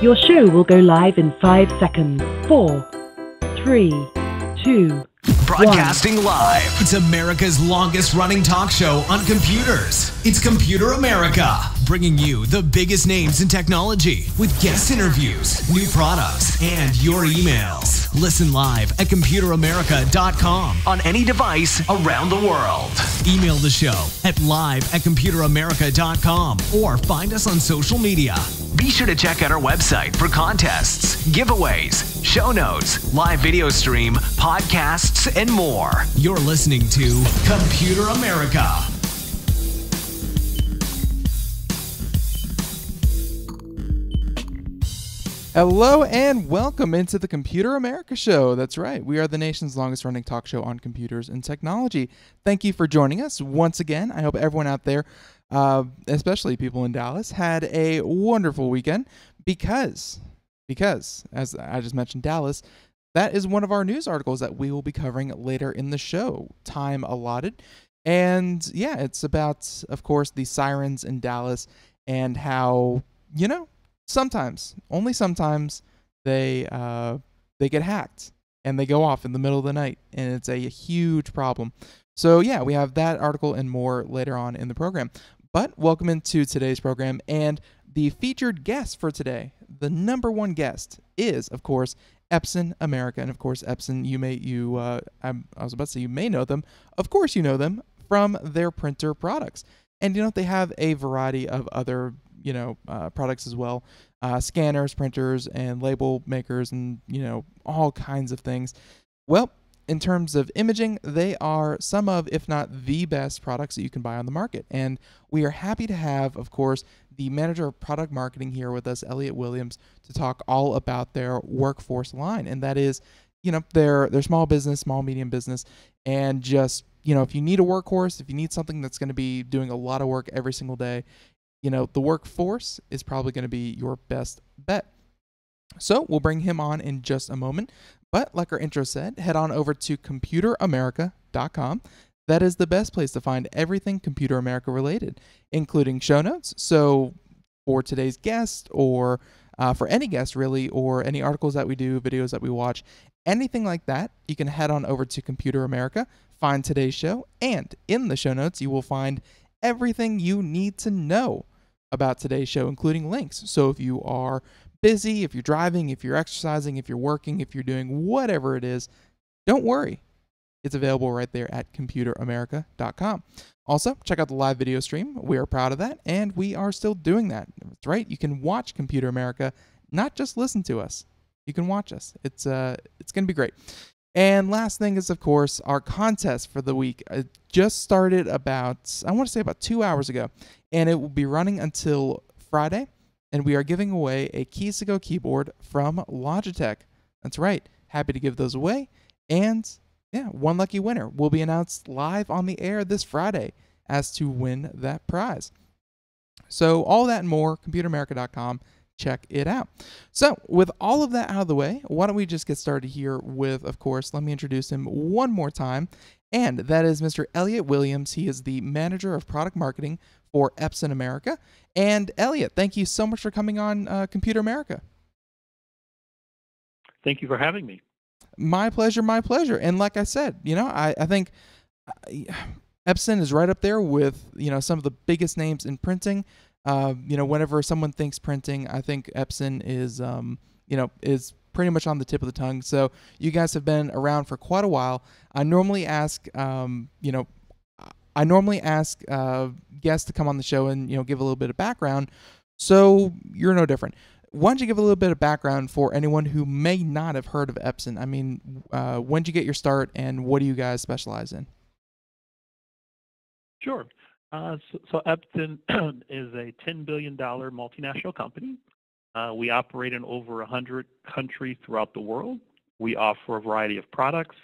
Your show will go live in 5 seconds. 4, 3, 2, Broadcasting live. It's America's longest running talk show on computers. It's Computer America, bringing you the biggest names in technology with guest interviews, new products, and your emails. Listen live at computeramerica.com on any device around the world. Email the show at live@computeramerica.com or find us on social media. Be sure to check out our website for contests, giveaways, show notes, live video stream, podcasts, and more. You're listening to Computer America. Hello and welcome into the Computer America Show. That's right. We are the nation's longest running talk show on computers and technology. Thank you for joining us once again. I hope everyone out there, especially people in Dallas, had a wonderful weekend because, as I just mentioned, Dallas, that is one of our news articles that we will be covering later in the show. Time allotted. And yeah, it's about, of course, the Sirens in Dallas and how, sometimes, only sometimes, they get hacked and they go off in the middle of the night, and it's a huge problem. So yeah, we have that article and more later on in the program. But welcome into today's program, and the featured guest for today, the number one guest, is of course Epson America, and of course Epson. I was about to say you may know them. Of course you know them from their printer products, and they have a variety of other products as well, scanners, printers, and label makers, and all kinds of things. Well, in terms of imaging, they are some of, if not the best products that you can buy on the market. And we are happy to have, of course, the manager of product marketing here with us, Elliot Williams, to talk all about their workforce line. And that is, their small business, small, medium business. And just, if you need a workhorse, if you need something that's going to be doing a lot of work every single day, the workforce is probably going to be your best bet. So we'll bring him on in just a moment. But like our intro said, head on over to computeramerica.com. That is the best place to find everything Computer America related, including show notes. So for today's guest, or for any guest really, or any articles that we do, videos that we watch, anything like that, you can head on over to Computer America, find today's show, and in the show notes you will find everything you need to know about today's show, including links. So if you are busy, if you're driving, if you're exercising, if you're working, if you're doing whatever it is, don't worry. It's available right there at computeramerica.com. Also, check out the live video stream. We are proud of that, and we are still doing that. That's right. You can watch Computer America, not just listen to us. You can watch us. It's going to be great. And last thing is, of course, our contest for the week. It just started about 2 hours ago, and it will be running until Friday. And we are giving away a Keys to Go keyboard from Logitech. That's right. Happy to give those away. And yeah, one lucky winner will be announced live on the air this Friday as to win that prize. So all that and more, computeramerica.com. Check it out. So with all of that out of the way, why don't we just get started here with, of course, let me introduce him one more time. And that is Mr. Elliot Williams. He is the manager of product marketing for Epson America. And Elliot, thank you so much for coming on Computer America. Thank you for having me. My pleasure, my pleasure. And like I said, I think Epson is right up there with, some of the biggest names in printing. Whenever someone thinks printing, I think Epson is, is pretty much on the tip of the tongue. So you guys have been around for quite a while. I normally ask, guests to come on the show and, give a little bit of background. So you're no different. Why don't you give a little bit of background for anyone who may not have heard of Epson? I mean, when did you get your start, and what do you guys specialize in? Sure. So Epson is a $10 billion multinational company. We operate in over 100 countries throughout the world. We offer a variety of products,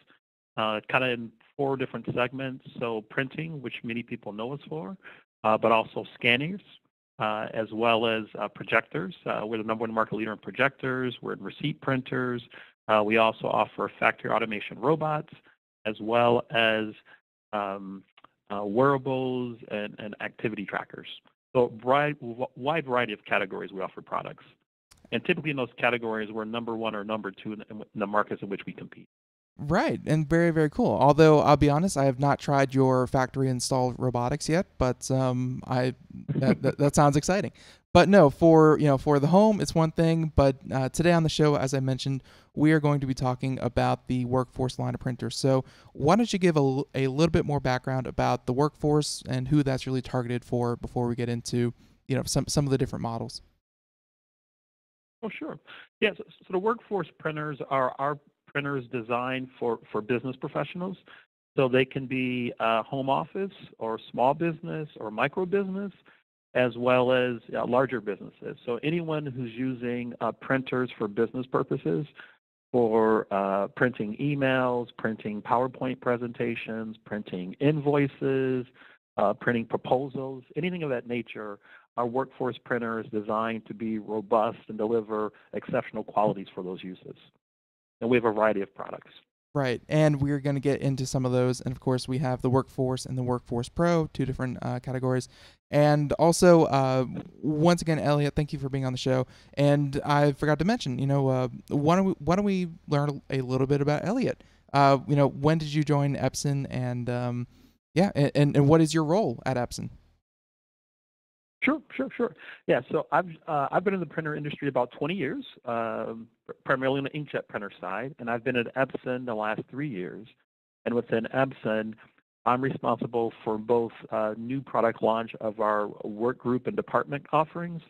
kind of in 4 different segments. So printing, which many people know us for, but also scanners, as well as projectors. We're the #1 market leader in projectors. We're in receipt printers. We also offer factory automation robots, as well as wearables and activity trackers. So wide variety of categories we offer products. And typically in those categories, we're number one or number two in the markets in which we compete. Right, and very, very cool. Although I'll be honest, I have not tried your factory installed robotics yet, but that sounds exciting. But no, for for the home, it's one thing. But today on the show, as I mentioned, we are going to be talking about the Workforce line of printers. So why don't you give a little bit more background about the Workforce and who that's really targeted for before we get into some of the different models. Oh, sure. Yes. So the Workforce printers are our printers designed for business professionals. So they can be home office or small business or micro business, as well as larger businesses. So anyone who's using printers for business purposes, for printing emails, printing PowerPoint presentations, printing invoices, printing proposals, anything of that nature, our Workforce printer is designed to be robust and deliver exceptional qualities for those uses. And we have a variety of products. Right, and we're going to get into some of those. And of course, we have the Workforce and the Workforce Pro, two different categories. And also, once again, Elliot, thank you for being on the show. And I forgot to mention, why don't we learn a little bit about Elliot? When did you join Epson, and and what is your role at Epson? Sure. Yeah, so I've been in the printer industry about 20 years, primarily on the inkjet printer side, and I've been at Epson the last 3 years. And within Epson, I'm responsible for both new product launch of our work group and department offerings,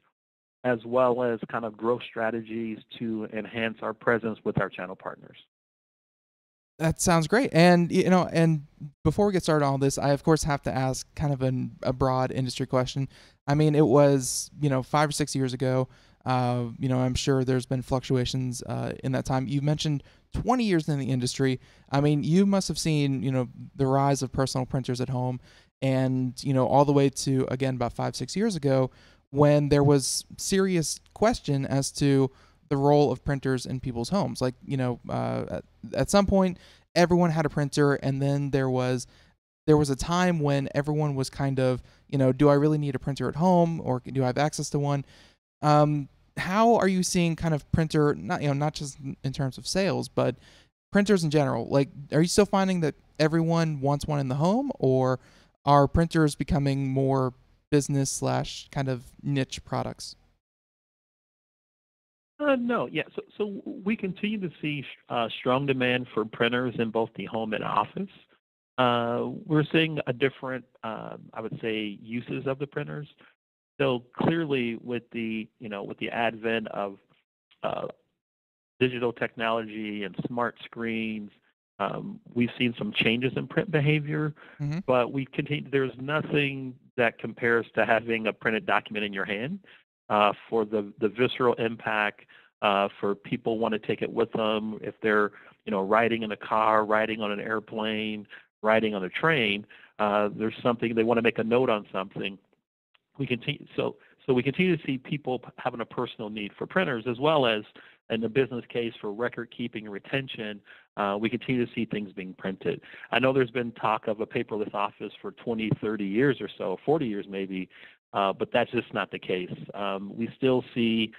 as well as kind of growth strategies to enhance our presence with our channel partners. That sounds great. And and before we get started on all this, I of course have to ask kind of a broad industry question. I mean, it was 5 or 6 years ago. I'm sure there's been fluctuations in that time. You mentioned 20 years in the industry. I mean, you must have seen the rise of personal printers at home, and all the way to again about 5-6 years ago, when there was serious question as to the role of printers in people's homes. Like, at some point, everyone had a printer, and then there was a time when everyone was kind of, do I really need a printer at home, or do I have access to one? How are you seeing kind of printer, not just in terms of sales, but printers in general? Like, are you still finding that everyone wants one in the home, or are printers becoming more business / kind of niche products? No, yeah. So we continue to see strong demand for printers in both the home and office. We're seeing a different, I would say, uses of the printers. So clearly, with the advent of digital technology and smart screens, we've seen some changes in print behavior. Mm-hmm. But we continue. There's nothing that compares to having a printed document in your hand. For the visceral impact, for people want to take it with them if they're riding in a car, riding on an airplane, riding on a train. There's something they want to make a note on something. We continue we continue to see people having a personal need for printers, as well as in the business case for record keeping and retention. We continue to see things being printed. I know there's been talk of a paperless office for 20, 30 years or so, 40 years maybe. But that's just not the case. We still see,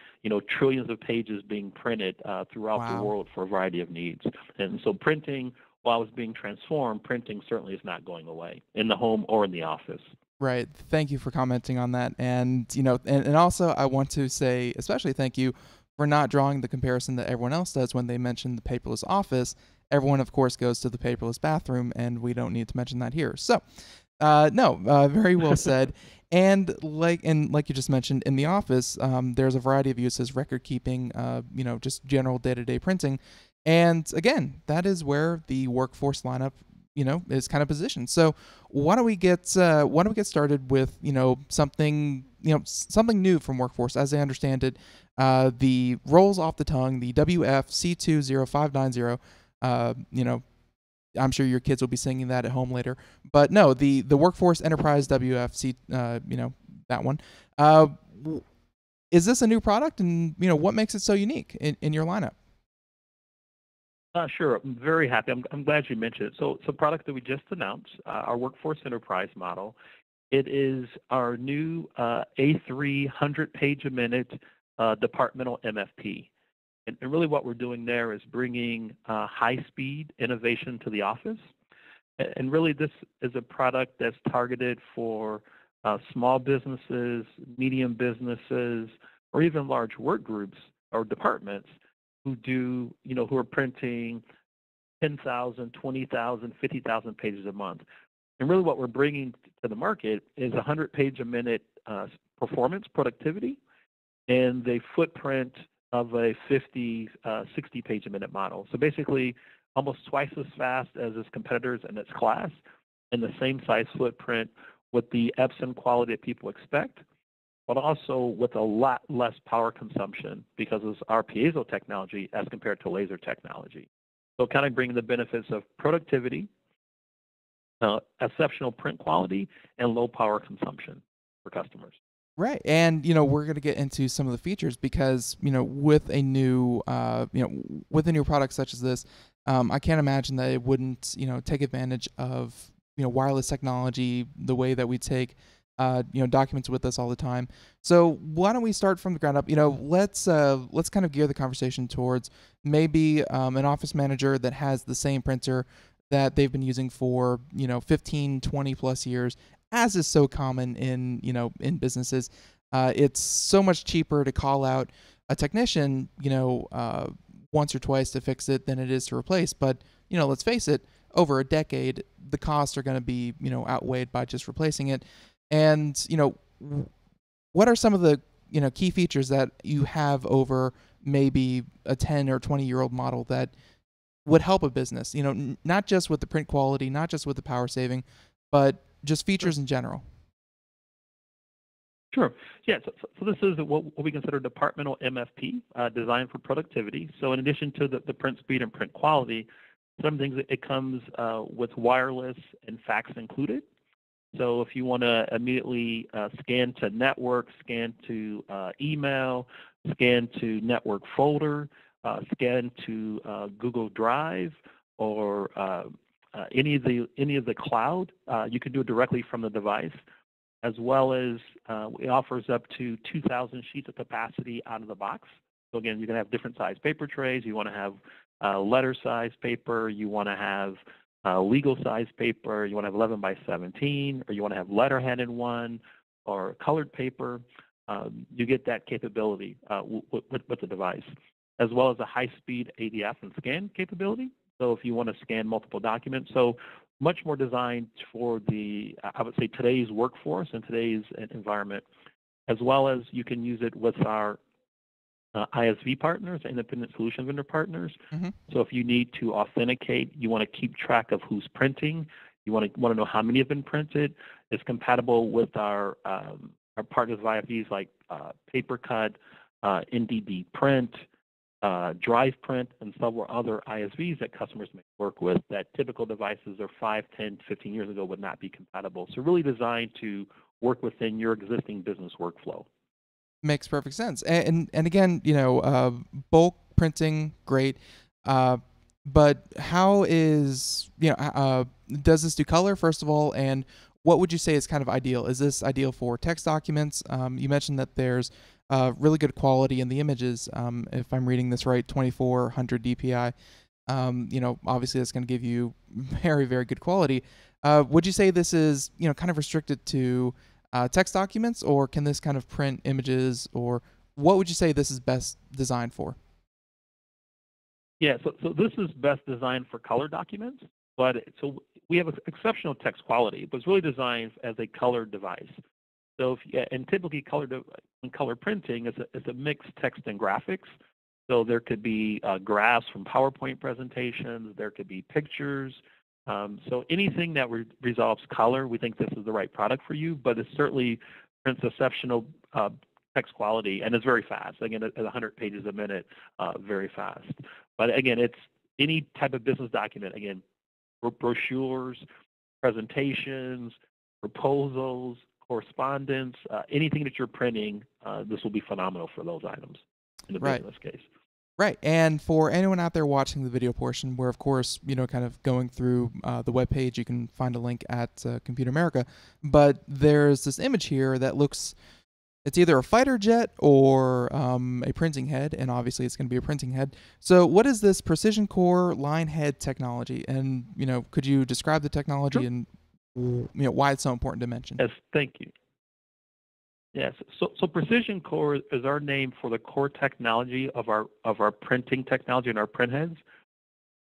trillions of pages being printed throughout Wow. the world for a variety of needs. And so printing, while it's being transformed, printing certainly is not going away in the home or in the office. Right. Thank you for commenting on that. And, and also I want to say, especially thank you for not drawing the comparison that everyone else does when they mention the paperless office. Everyone, of course, goes to the paperless bathroom, and we don't need to mention that here. So, very well said. And like you just mentioned, in the office, there's a variety of uses: record keeping, just general day-to-day printing. And again, that is where the Workforce lineup, is kind of positioned. So why don't we get started with something new from Workforce? As I understand it, the rolls off the tongue, the WF-C20590. I'm sure your kids will be singing that at home later. But no, the Workforce Enterprise WFC, that one. Is this a new product, and what makes it so unique in your lineup? Sure, I'm very happy. I'm glad you mentioned it. So it's a product that we just announced, our Workforce Enterprise model. It is our new A3 100-page a minute departmental MFP. And really what we're doing there is bringing high-speed innovation to the office. And really this is a product that's targeted for small businesses, medium businesses, or even large work groups or departments who are printing 10,000, 20,000, 50,000 pages a month. And really what we're bringing to the market is 100 page a minute performance, productivity, and the footprint of a 50, 60 page a minute model. So basically almost twice as fast as its competitors in its class, and the same size footprint with the Epson quality that people expect, but also with a lot less power consumption because of our piezo technology as compared to laser technology. So kind of bringing the benefits of productivity, exceptional print quality, and low power consumption for customers. Right, and we're going to get into some of the features because with a new with a new product such as this, I can't imagine that it wouldn't take advantage of wireless technology the way that we take documents with us all the time. So why don't we start from the ground up? Let's kind of gear the conversation towards maybe an office manager that has the same printer that they've been using for 15, 20 plus years, as is so common in in businesses. It's so much cheaper to call out a technician once or twice to fix it than it is to replace. But let's face it, over a decade the costs are going to be outweighed by just replacing it. And what are some of the key features that you have over maybe a 10 or 20-year-old model that would help a business, not just with the print quality, not just with the power saving, but just features in general? Sure. Yeah, so this is what we consider departmental MFP, designed for productivity. So in addition to the print speed and print quality, some things it comes with wireless and fax included. So if you want to immediately scan to network, scan to email, scan to network folder, scan to Google Drive, or any of the cloud, you can do it directly from the device, as well as it offers up to 2,000 sheets of capacity out of the box. So again, you can have different size paper trays. You want to have letter size paper. You want to have legal size paper. You want to have 11 by 17, or you want to have letterhead in one, or colored paper. You get that capability with the device, as well as a high-speed ADF and scan capability. So if you want to scan multiple documents, so much more designed for I would say today's workforce and today's environment, as well as you can use it with our ISV partners, independent solution vendor partners. Mm-hmm. So if you need to authenticate, you want to keep track of who's printing, you want to know how many have been printed. It's compatible with our partners of ISVs like PaperCut, NDD Print, Drive Print, and several other ISVs that customers may work with that typical devices are 5, 10, 15 years ago would not be compatible. So really designed to work within your existing business workflow. Makes perfect sense. And again, bulk printing, great. But how is, does this do color, first of all? And what would you say is kind of ideal? Is this ideal for text documents? You mentioned that there's really good quality in the images. If I'm reading this right, 2400 DPI. Obviously that's going to give you very, very good quality. Would you say this is, kind of restricted to text documents, or can this kind of print images, or what would you say this is best designed for? Yeah, so this is best designed for color documents, but so we have exceptional text quality, but it's really designed as a colored device. So and typically color printing is a mixed text and graphics. So there could be graphs from PowerPoint presentations, there could be pictures. So anything that resolves color, we think this is the right product for you, but it certainly prints exceptional text quality, and it's very fast. Again, at 100 pages a minute, very fast. But again, it's any type of business document, again, brochures, presentations, proposals, correspondence, anything that you're printing, this will be phenomenal for those items in the business case. Right, and for anyone out there watching the video portion, where of course, kind of going through the webpage, you can find a link at Computer America, but there's this image here that looks, it's either a fighter jet or a printing head, and obviously it's going to be a printing head. So what is this precision core line head technology? And could you describe the technology Sure. and why it's so important to mention? Yes, thank you. Yes, so precision core is our name for the core technology of our printing technology and our print heads.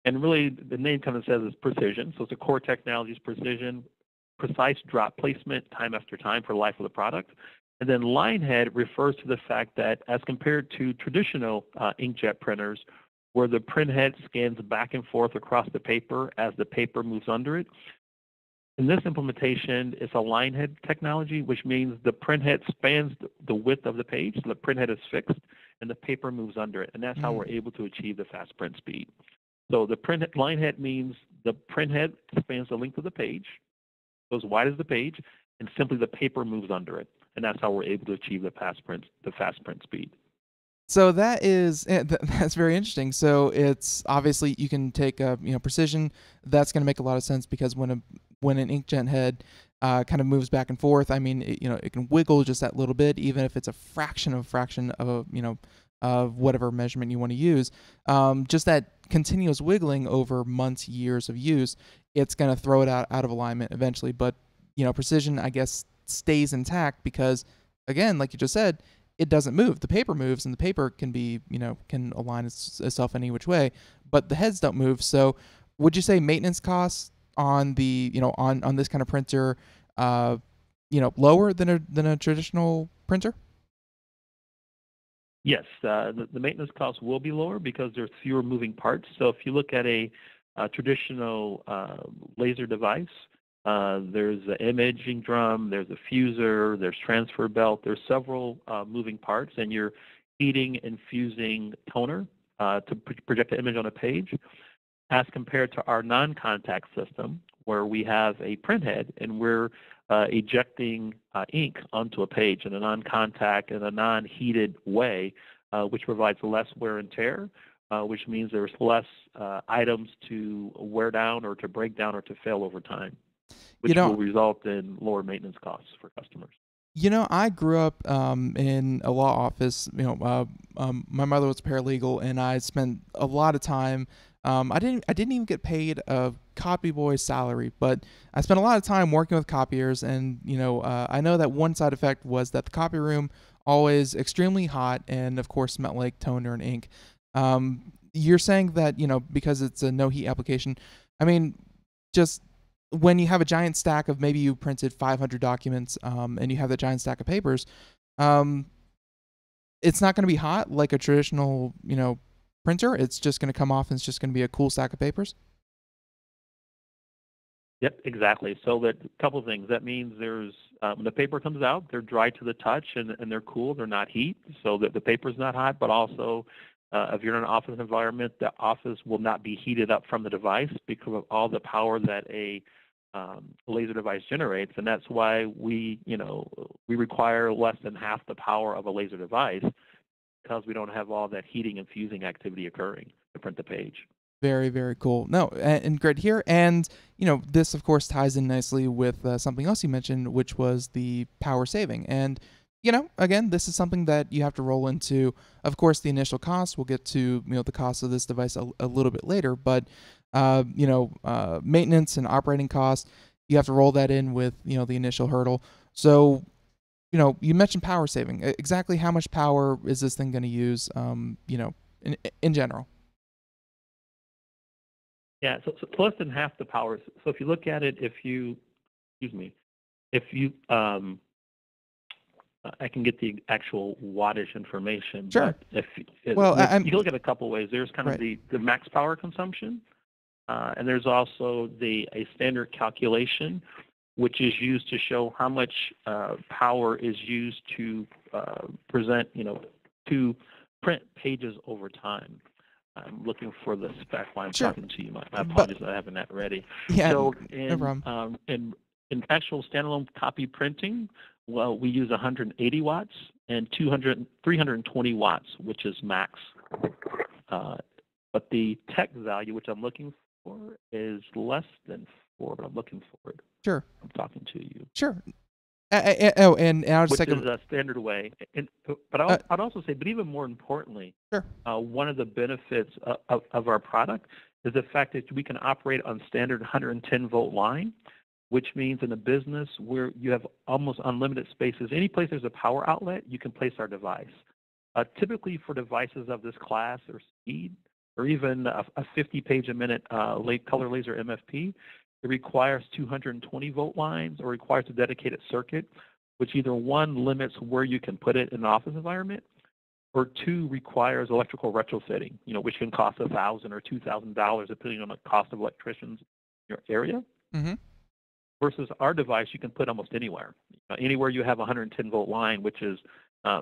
And really, the name kind of says it's precision. So it's a core technology is precision, precise drop placement time after time for the life of the product. And then line head refers to the fact that as compared to traditional inkjet printers, where the print head scans back and forth across the paper as the paper moves under it, in this implementation, it's a line head technology, which means the print head spans the width of the page, so the print head is fixed, and the paper moves under it. And that's how we're able to achieve the fast print speed. So the line head means the print head spans the length of the page, goes wide as the page, and simply the paper moves under it. And that's how we're able to achieve the fast print speed. So that's very interesting. So it's obviously you can take precision. That's going to make a lot of sense because when an inkjet head kind of moves back and forth, I mean, it can wiggle just that little bit, even if it's a fraction of of whatever measurement you want to use. Just that continuous wiggling over months, years of use, it's going to throw it out of alignment eventually. But precision, I guess, stays intact because, again, like you just said, it doesn't move. The paper moves, and the paper can be, can align itself any which way, but the heads don't move. So, would you say maintenance costs on the, on this kind of printer, lower than a traditional printer? Yes, the maintenance costs will be lower because there's fewer moving parts. So if you look at a traditional laser device, there's an imaging drum, there's a fuser, there's transfer belt, there's several moving parts, and you're heating and fusing toner to project the image on a page, as compared to our non-contact system, where we have a print head and we're ejecting ink onto a page in a non-contact and a non-heated way, which provides less wear and tear, which means there's less items to wear down or to break down or to fail over time, which will result in lower maintenance costs for customers. I grew up in a law office. My mother was a paralegal, and I spent a lot of time. I didn't even get paid a copy boy's salary, but I spent a lot of time working with copiers, and I know that one side effect was that the copy room always extremely hot, and of course smelled like toner and ink. You're saying that because it's a no heat application. I mean, just when you have a giant stack of, maybe you printed 500 documents, and you have that giant stack of papers, it's not going to be hot like a traditional printer. It's just going to come off and it's just going to be a cool stack of papers. Yep, exactly. So that a couple of things. That means there's when the paper comes out, they're dry to the touch and they're cool. They're not heat, so that the paper's not hot. But also, if you're in an office environment, the office will not be heated up from the device because of all the power that a laser device generates, and that's why we require less than half the power of a laser device, because we don't have all that heating and fusing activity occurring to print the page. Very, very cool. No, and great here. And, this, of course, ties in nicely with something else you mentioned, which was the power saving. And, again, this is something that you have to roll into, of course, the initial cost. We'll get to, the cost of this device a little bit later. But, maintenance and operating costs, you have to roll that in with, the initial hurdle. So, you mentioned power saving. Exactly how much power is this thing going to use, in general? Yeah, so less than half the power. So if you look at it, I can get the actual wattage information. Sure. But you can look at it a couple of ways. There's kind of the max power consumption, and there's also a standard calculation, which is used to show how much power is used to to print pages over time. I'm looking for the spec while I'm talking to you. I apologize, I haven't that ready. Yeah, so no problem. In actual standalone copy printing, well, we use 180 watts and 320 watts, which is max. But the tech value, which I'm looking for, is less than 4, but I'm looking for it. Sure. I'm talking to you. Sure. And I'll just which take is a standard way. But I'd also say, but even more importantly, sure. One of the benefits of our product is the fact that we can operate on standard 110-volt line, which means in a business where you have almost unlimited spaces, any place there's a power outlet, you can place our device. Typically for devices of this class or speed, or even a 50-page-a-minute color laser MFP, it requires 220-volt lines or requires a dedicated circuit, which either one limits where you can put it in an office environment, or two requires electrical retrofitting, which can cost $1,000 or $2,000 depending on the cost of electricians in your area. Mm-hmm. Versus our device, you can put almost anywhere. Anywhere you have a 110-volt line, which is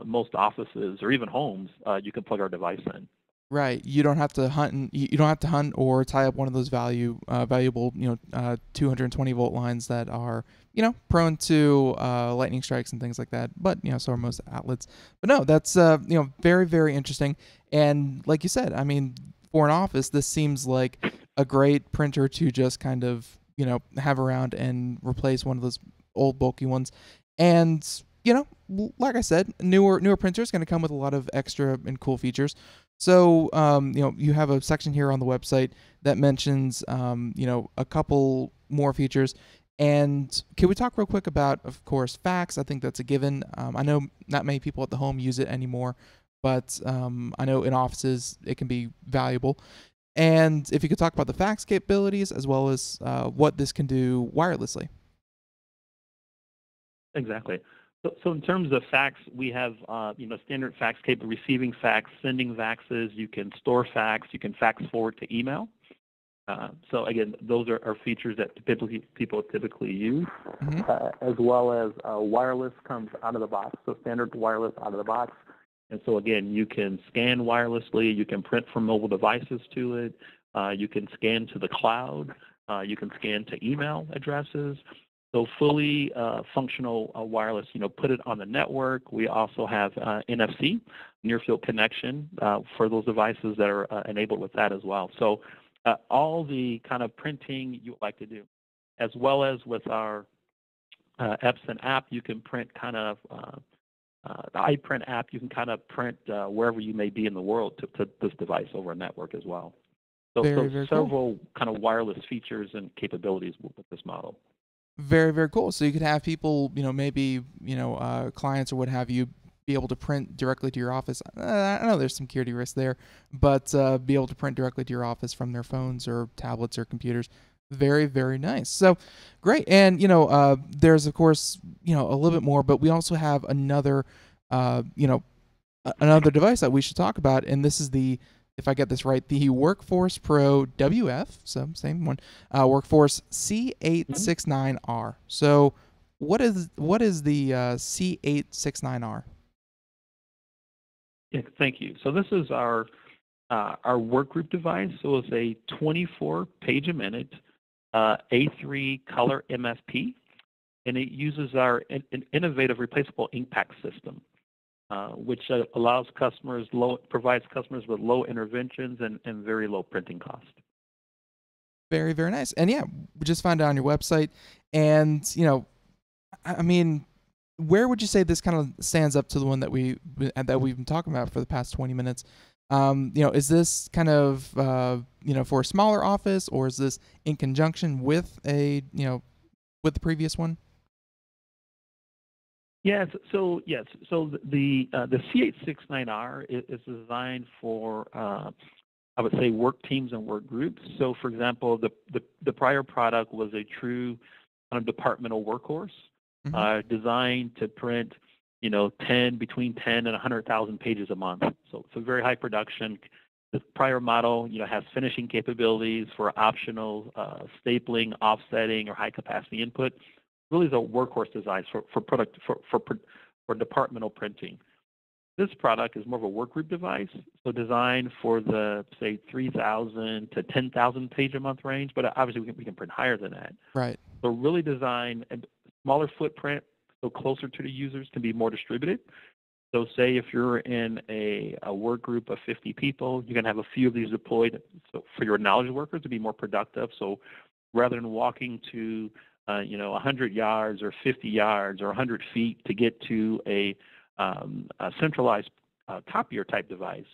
most offices or even homes, you can plug our device in. Right. You don't have to hunt. You don't have to hunt or tie up one of those valuable, 220-volt lines that are, prone to lightning strikes and things like that. But so are most outlets. But no, that's very, very interesting. And like you said, I mean, for an office, this seems like a great printer to just kind of have around and replace one of those old bulky ones. And like I said, newer printers going to come with a lot of extra and cool features. So, you have a section here on the website that mentions, a couple more features. And can we talk real quick about, of course, fax? I think that's a given. I know not many people at the home use it anymore, but I know in offices it can be valuable. And if you could talk about the fax capabilities as well as what this can do wirelessly. Exactly. So in terms of fax, we have standard fax capable, receiving fax, sending faxes. You can store fax. You can fax forward to email. So again, those are features that people typically use, as well as wireless comes out of the box. So standard wireless out of the box. And so again, you can scan wirelessly. You can print from mobile devices to it. You can scan to the cloud. You can scan to email addresses. So fully functional wireless, put it on the network. We also have NFC, near field connection, for those devices that are enabled with that as well. So all the kind of printing you would like to do, as well as with our Epson app, you can print kind of, the iPrint app, you can kind of print wherever you may be in the world to this device over a network as well. So, very several cool. kind of wireless features and capabilities with this model. Very, very cool. So you could have people, maybe, clients or what have you, be able to print directly to your office. I know there's some security risks there, but be able to print directly to your office from their phones or tablets or computers. Very, very nice. So great. And, there's, of course, a little bit more, but we also have another, another device that we should talk about. And this is the, if I get this right, the WorkForce Pro WF, so same one, WorkForce C869R. So what is the C869R? Yeah, thank you. So this is our workgroup device. So it's a 24-page-a-minute A3 color MFP, and it uses our innovative replaceable ink pack system, which allows provides customers with low interventions and very low printing cost. Very, very nice. And yeah, we just found it on your website. And, I mean, where would you say this kind of stands up to the one that we've been talking about for the past 20 minutes? Is this kind of, for a smaller office, or is this in conjunction with with the previous one? Yes. So the C869R is designed for I would say work teams and work groups. So for example, the prior product was a true kind of departmental workhorse, designed to print between 10 and 100,000 pages a month. So it's a very high production. The prior model has finishing capabilities for optional stapling, offsetting, or high capacity input. Really is a workhorse design for departmental printing. This product is more of a workgroup device, so designed for the, say, 3,000 to 10,000 page a month range, but obviously we can print higher than that. Right. So really designed a smaller footprint, so closer to the users, can be more distributed. So say if you're in a work group of 50 people, you can have a few of these deployed for your knowledge workers to be more productive. So rather than walking to 100 yards or 50 yards or 100 feet to get to a centralized copier type device.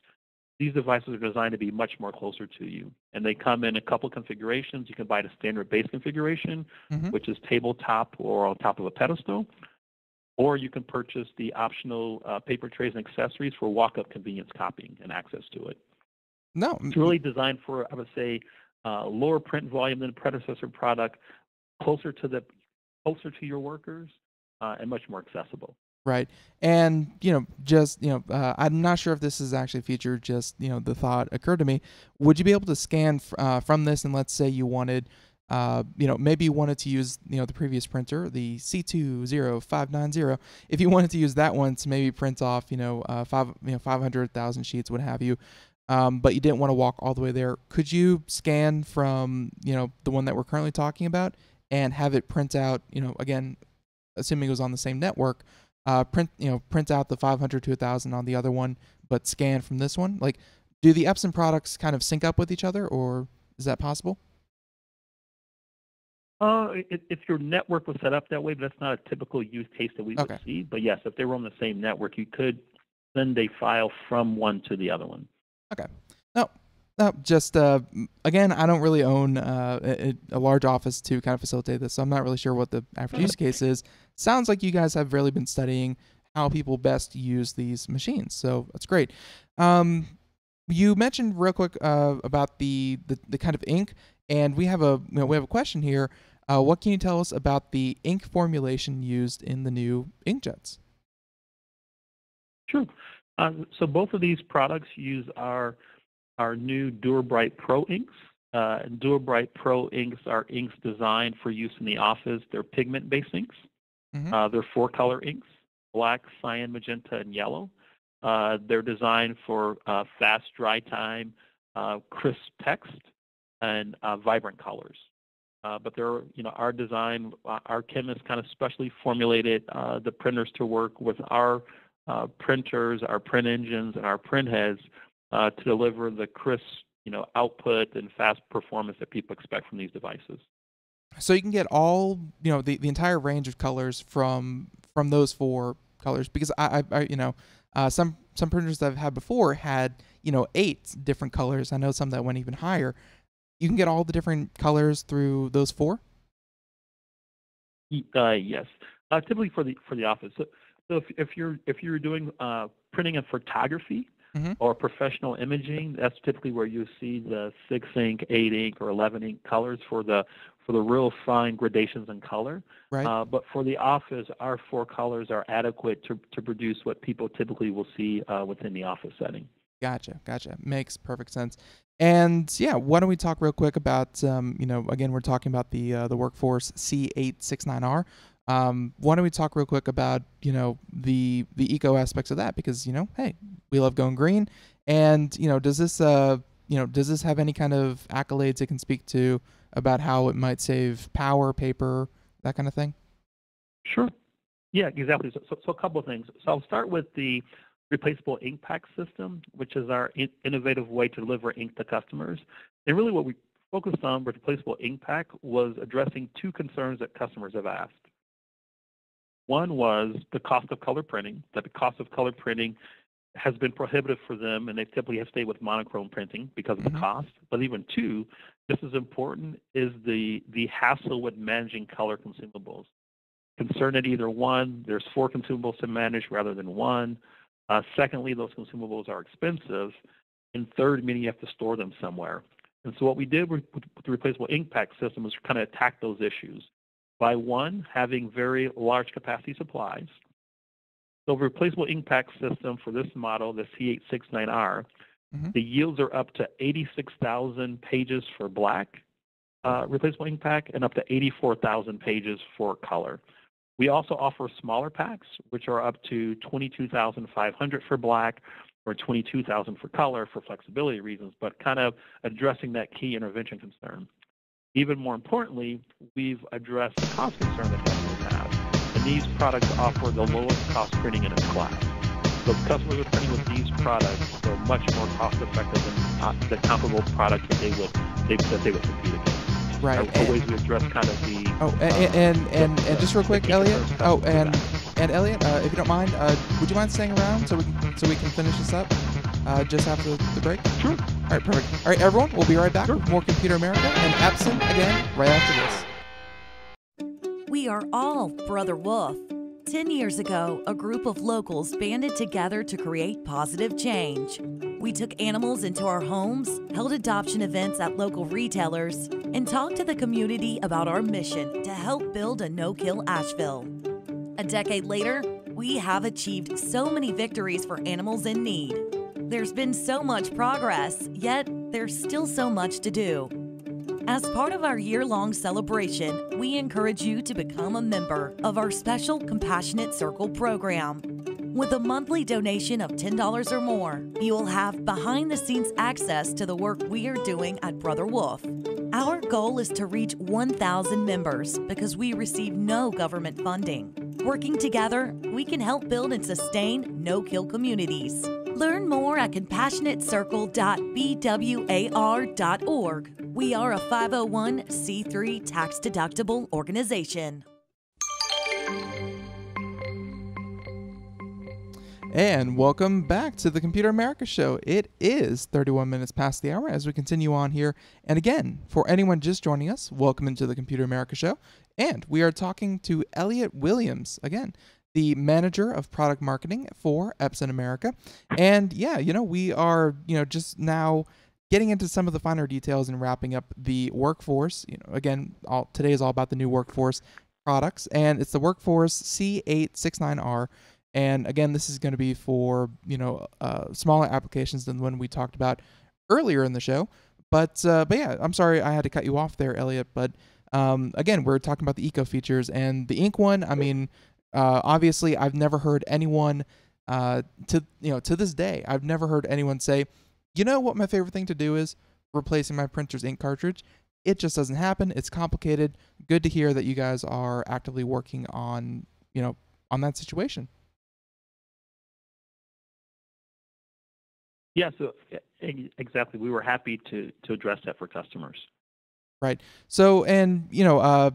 These devices are designed to be much more closer to you, and they come in a couple configurations. You can buy the standard base configuration, which is tabletop or on top of a pedestal, or you can purchase the optional paper trays and accessories for walk-up convenience copying and access to it. No, it's really designed for, I would say, lower print volume than the predecessor product, closer to your workers, and much more accessible. Right. And, I'm not sure if this is actually featured, just, the thought occurred to me. Would you be able to scan from this, and let's say you wanted, maybe you wanted to use, the previous printer, the C20590. If you wanted to use that one to maybe print off, 500,000 sheets, what have you, but you didn't want to walk all the way there, could you scan from, the one that we're currently talking about and have it print out, again, assuming it was on the same network, print out the 500 to 1,000 on the other one, but scan from this one? Like, do the Epson products kind of sync up with each other, or is that possible? If your network was set up that way, but that's not a typical use case that we would see. But yes, if they were on the same network, you could send a file from one to the other one. Okay. No, just, again, I don't really own a large office to kind of facilitate this, so I'm not really sure what the average use case is. Sounds like you guys have really been studying how people best use these machines, so that's great. You mentioned real quick about the kind of ink, and we have a question here. What can you tell us about the ink formulation used in the new inkjets? Sure. So both of these products use our new DuraBrite Pro inks. DuraBrite Pro inks are inks designed for use in the office. They're pigment-based inks. They're 4-color inks: black, cyan, magenta, and yellow. They're designed for fast dry time, crisp text, and vibrant colors. But they're, our design, our chemists kind of specially formulated the printers to work with our printers, our print engines, and our print heads to deliver the crisp, output and fast performance that people expect from these devices. So you can get all, the entire range of colors from those 4 colors, because some printers that I've had before had, 8 different colors. I know some that went even higher. You can get all the different colors through those 4? Yes. Typically for the office. So if you're doing printing and photography or professional imaging, that's typically where you see the 6 ink, 8 ink, or 11 ink colors for the real fine gradations in color. Right. But for the office, our 4 colors are adequate to produce what people typically will see within the office setting. Gotcha. Makes perfect sense. And yeah, why don't we talk real quick about, again, we're talking about the WorkForce C869R. Why don't we talk real quick about, the eco aspects of that? Because, hey, we love going green. And, does this have any kind of accolades it can speak to about how it might save power, paper, that kind of thing? Sure. Yeah, exactly. So a couple of things. So I'll start with the replaceable ink pack system, which is our innovative way to deliver ink to customers. And really what we focused on with replaceable ink pack was addressing 2 concerns that customers have asked. One was the cost of color printing, that the cost of color printing has been prohibitive for them, and they typically have stayed with monochrome printing because of the cost. But even 2, just as important, is the hassle with managing color consumables. Concern at either 1, there's 4 consumables to manage rather than 1. Secondly, those consumables are expensive. And third, meaning you have to store them somewhere. And so what we did with the replaceable ink pack system was kind of attack those issues by, 1, having very large capacity supplies. So the replaceable ink pack system for this model, the C869R, the yields are up to 86,000 pages for black replaceable ink pack and up to 84,000 pages for color. We also offer smaller packs, which are up to 22,500 for black or 22,000 for color for flexibility reasons, but kind of addressing that key intervention concern. Even more importantly, we've addressed the cost concern that customers have, and these products offer the lowest cost printing in its class. So if customers are printing with these products, they're much more cost effective than the comparable products that they would compete against. Right. are ways we address kind of the and just real quick, Elliot. customers And Elliot, if you don't mind, would you mind staying around so we can finish this up just after the break? Sure. All right, perfect. All right, everyone, we'll be right back Sure. with more Computer America and Epson again right after this. We are all Brother Wolf. 10 years ago, a group of locals banded together to create positive change. We took animals into our homes, held adoption events at local retailers, and talked to the community about our mission to help build a no-kill Asheville. A decade later, we have achieved so many victories for animals in need. There's been so much progress, yet there's still so much to do. As part of our year-long celebration, we encourage you to become a member of our special Compassionate Circle program. With a monthly donation of $10 or more, you will have behind-the-scenes access to the work we are doing at Brother Wolf. Our goal is to reach 1,000 members because we receive no government funding. Working together, we can help build and sustain no-kill communities. Learn more at compassionatecircle.bwar.org. We are a 501c3 tax-deductible organization. And welcome back to the Computer America Show. It is 31 minutes past the hour as we continue on here. And again, for anyone just joining us, welcome into the Computer America Show. And we are talking to Elliot Williams, again, the manager of product marketing for Epson America. And yeah, we are, just now getting into some of the finer details and wrapping up the workforce. Again, today is all about the new workforce products, and it's the workforce C869R. And again, this is going to be for, smaller applications than the one we talked about earlier in the show. But yeah, I'm sorry I had to cut you off there, Elliot. But again, we're talking about the eco features and the ink one. I mean, obviously, I've never heard anyone to this day, I've never heard anyone say, what my favorite thing to do is replacing my printer's ink cartridge. It just doesn't happen. It's complicated. Good to hear that you guys are actively working on, on that situation. Yeah, so exactly. We were happy to address that for customers. Right. So, and,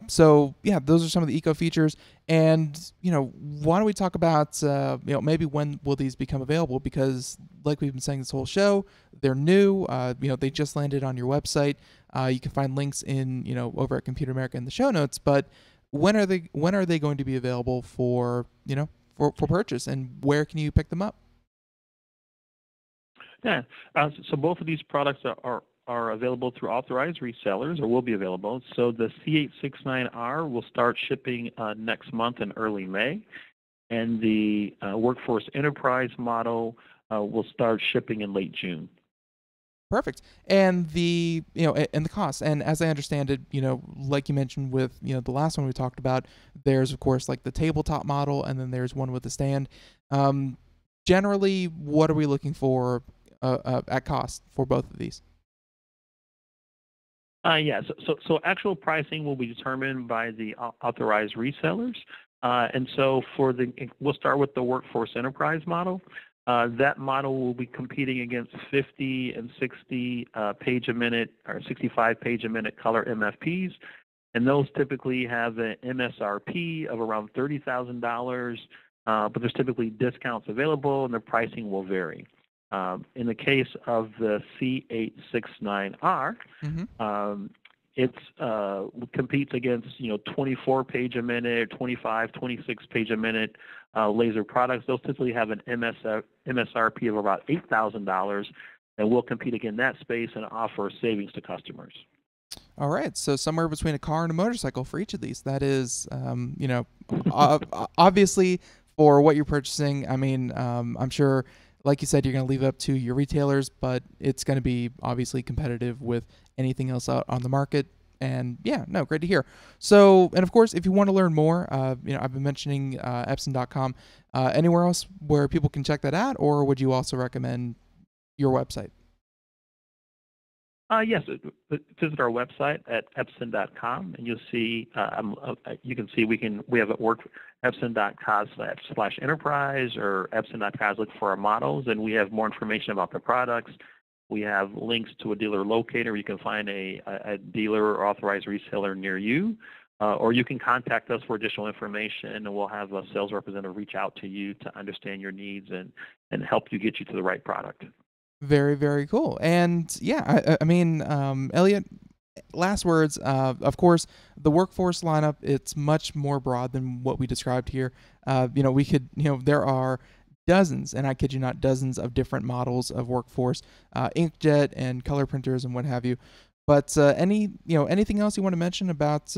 so yeah, those are some of the eco features. And, why don't we talk about, maybe when will these become available? Because like we've been saying this whole show, they're new. They just landed on your website. You can find links in, over at Computer America in the show notes. But when are they going to be available for purchase, and where can you pick them up? Yeah. So both of these products are available through authorized resellers, or will be available. So the C869R will start shipping next month in early May, and the Workforce Enterprise model will start shipping in late June. Perfect. And the and the cost. And as I understand it, like you mentioned with the last one we talked about, there's of course like the tabletop model, and then there's one with the stand. Generally, what are we looking for at cost for both of these? Yeah, so actual pricing will be determined by the authorized resellers. And so we'll start with the Workforce Enterprise model. That model will be competing against 50 and 60 page a minute or 65 page a minute color MFPs. And those typically have an MSRP of around $30,000, but there's typically discounts available, and the pricing will vary. In the case of the C869R, it competes against 24 page a minute, 25, 26 page a minute laser products. Those typically have an MSRP of about $8,000, and will compete again in that space and offer savings to customers. All right, so somewhere between a car and a motorcycle for each of these. That is, obviously for what you're purchasing. I mean, I'm sure, like you said, you're going to leave it up to your retailers, but it's going to be obviously competitive with anything else out on the market. And yeah, no, great to hear. So, and of course, if you want to learn more, I've been mentioning Epson.com. Anywhere else where people can check that out, or would you also recommend your website? Yes, visit our website at Epson.com, and you'll see we have at work Epson.com/enterprise or Epson.com. Look for our models, and we have more information about the products. We have links to a dealer locator. You can find a dealer or authorized reseller near you, or you can contact us for additional information, and we'll have a sales representative reach out to you to understand your needs and help you get you to the right product. Very, very cool. And yeah, I mean, Elliot, last words. Of course, the workforce lineup, it's much more broad than what we described here. We could, there are dozens, and I kid you not, dozens of different models of workforce, inkjet and color printers and what have you. But anything else you want to mention about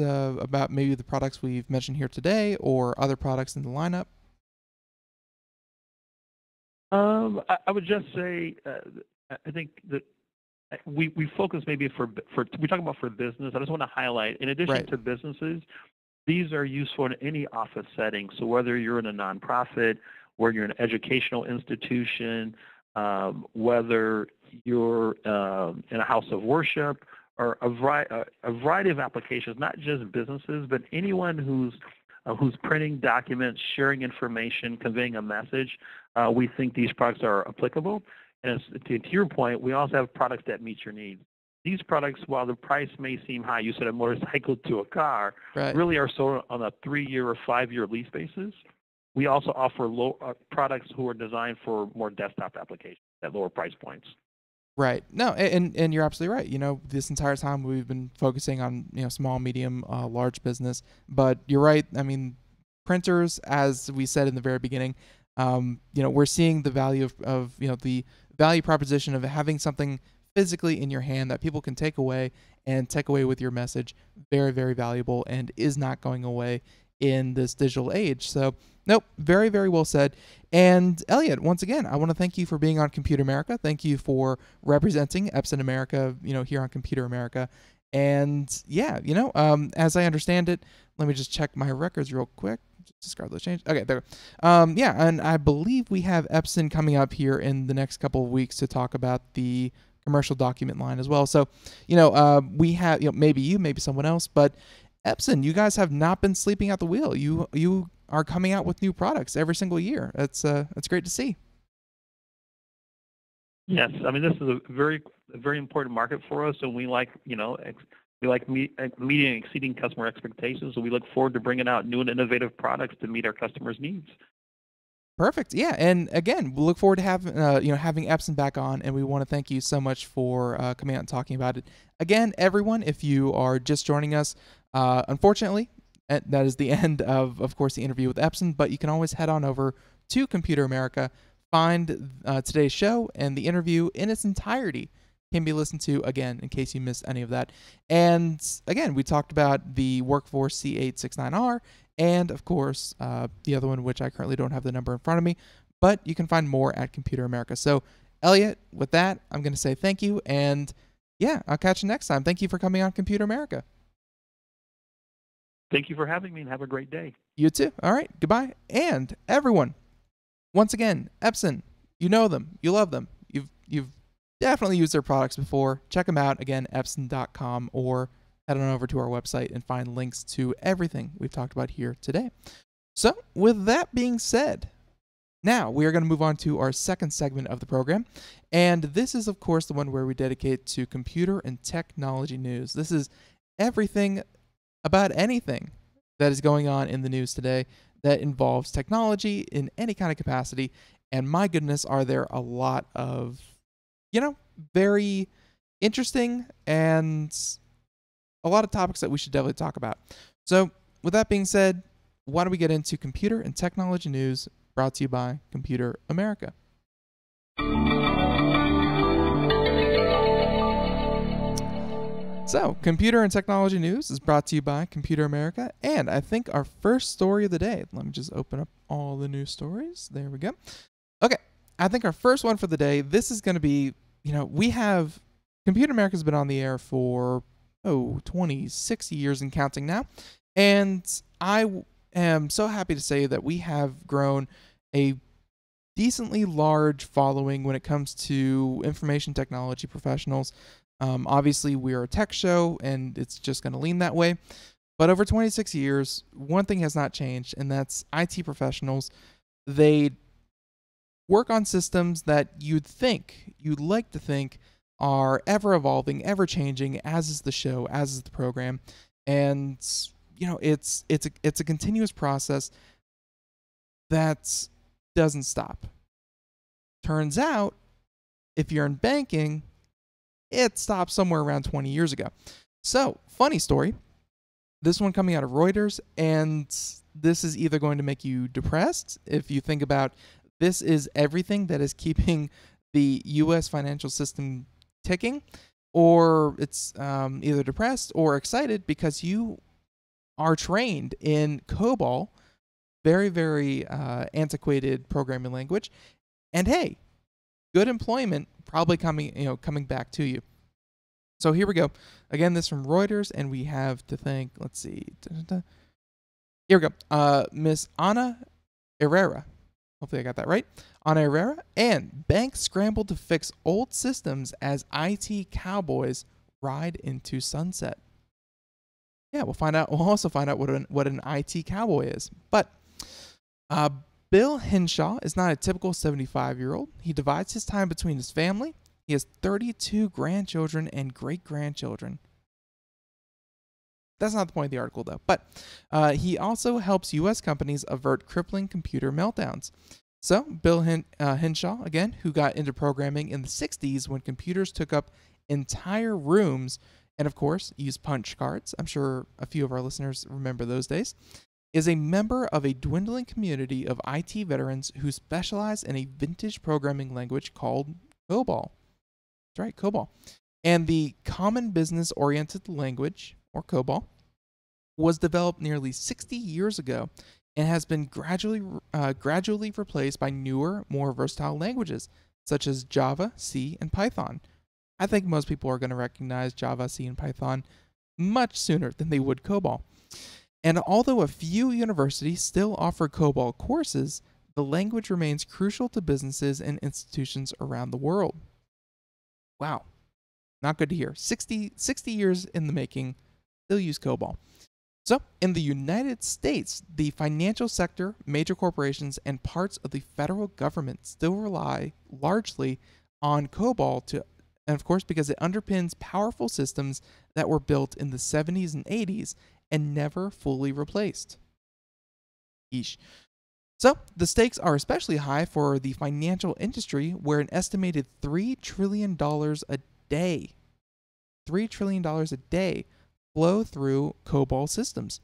maybe the products we've mentioned here today or other products in the lineup? I would just say I think that we focus maybe for we talk about for business. I just want to highlight, in addition to businesses, these are useful in any office setting. So whether you're in a nonprofit, whether you're an educational institution, whether you're in a house of worship, or a variety of applications, not just businesses, but anyone who's printing documents, sharing information, conveying a message, we think these products are applicable. And to your point, we also have products that meet your needs. These products, while the price may seem high, you said a motorcycle to a car, really are sold on a 3-year or 5-year lease basis. We also offer products who are designed for more desktop applications at lower price points. Right. No, and you're absolutely right. This entire time we've been focusing on, small, medium, large business. But you're right. I mean, printers, as we said in the very beginning, we're seeing the value of the value proposition of having something physically in your hand that people can take away with your message. Very, very valuable and is not going away in this digital age. So, nope, very, very well said. And Elliot, once again, I want to thank you for being on Computer America. Thank you for representing Epson America, here on Computer America. And yeah, as I understand it, let me just check my records real quick. Just discard those changes. Okay, there. Yeah, and I believe we have Epson coming up here in the next couple of weeks to talk about the commercial document line as well. So, we have, maybe someone else, but Epson, you guys have not been sleeping at the wheel. You are coming out with new products every single year. That's great to see. Yes, I mean, this is a very important market for us, and we like meeting and exceeding customer expectations. So we look forward to bringing out new and innovative products to meet our customers' needs. Perfect. Yeah, and again, we look forward to having Epson back on, and we want to thank you so much for coming out and talking about it. Again, everyone, if you are just joining us, unfortunately, that is the end of course, the interview with Epson, but you can always head on over to Computer America, find today's show, and the interview in its entirety can be listened to again in case you missed any of that. And again, we talked about the WorkForce C869R and, of course, the other one, which I currently don't have the number in front of me, but you can find more at Computer America. So, Elliot, with that, I'm going to say thank you, and yeah, I'll catch you next time. Thank you for coming on Computer America. Thank you for having me, and have a great day. You too. All right, goodbye. And everyone, once again, Epson, you know them, you love them, you've definitely used their products before. Check them out, again, epson.com, or head on over to our website and find links to everything we've talked about here today. So, with that being said, now we are going to move on to our second segment of the program, and this is, of course, the one where we dedicate to computer and technology news. This is everything about anything that is going on in the news today that involves technology in any kind of capacity, and my goodness, are there a lot of very interesting and a lot of topics that we should definitely talk about. So, with that being said, why don't we get into computer and technology news brought to you by Computer America. So, computer and technology news is brought to you by Computer America, and I think our first story of the day, let me just open up all the news stories. There we go. Okay, I think our first one for the day, this is going to be, we have, Computer America has been on the air for, 26 years and counting now, and I am so happy to say that we have grown a decently large following when it comes to information technology professionals. Obviously, we're a tech show, and it's just going to lean that way. But over 26 years, one thing has not changed, and that's IT professionals. They work on systems that you'd like to think are ever evolving, ever changing, as is the show, as is the program. And, it's a continuous process that doesn't stop. Turns out, if you're in banking, it stopped somewhere around 20 years ago. So, funny story. This one coming out of Reuters, and this is either going to make you depressed if you think about this is everything that is keeping the U.S. financial system ticking, or it's either depressed or excited because you are trained in COBOL, very, very antiquated programming language, and hey, good employment probably coming back to you. So here we go. Again, this from Reuters, and we have to thank, let's see. Here we go. Miss Ana Herrera. Hopefully I got that right. Ana Herrera. And banks scramble to fix old systems as IT cowboys ride into sunset. Yeah, we'll find out. We'll also find out what an IT cowboy is. But Bill Hinshaw is not a typical 75-year-old. He divides his time between his family. He has 32 grandchildren and great-grandchildren. That's not the point of the article, though. But he also helps U.S. companies avert crippling computer meltdowns. So, Bill Hinshaw, again, who got into programming in the 60s when computers took up entire rooms and, of course, used punch cards. I'm sure a few of our listeners remember those days. Is a member of a dwindling community of IT veterans who specialize in a vintage programming language called COBOL. That's right, COBOL. And the Common Business-Oriented Language, or COBOL, was developed nearly 60 years ago and has been gradually replaced by newer, more versatile languages, such as Java, C, and Python. I think most people are going to recognize Java, C, and Python much sooner than they would COBOL. And although a few universities still offer COBOL courses, the language remains crucial to businesses and institutions around the world. Wow. Not good to hear. 60 years in the making, still use COBOL. So, in the United States, the financial sector, major corporations, and parts of the federal government still rely largely on COBOL and of course, because it underpins powerful systems that were built in the 70s and 80s and never fully replaced. Eesh. So, the stakes are especially high for the financial industry, where an estimated $3 trillion a day, $3 trillion a day flow through COBOL systems.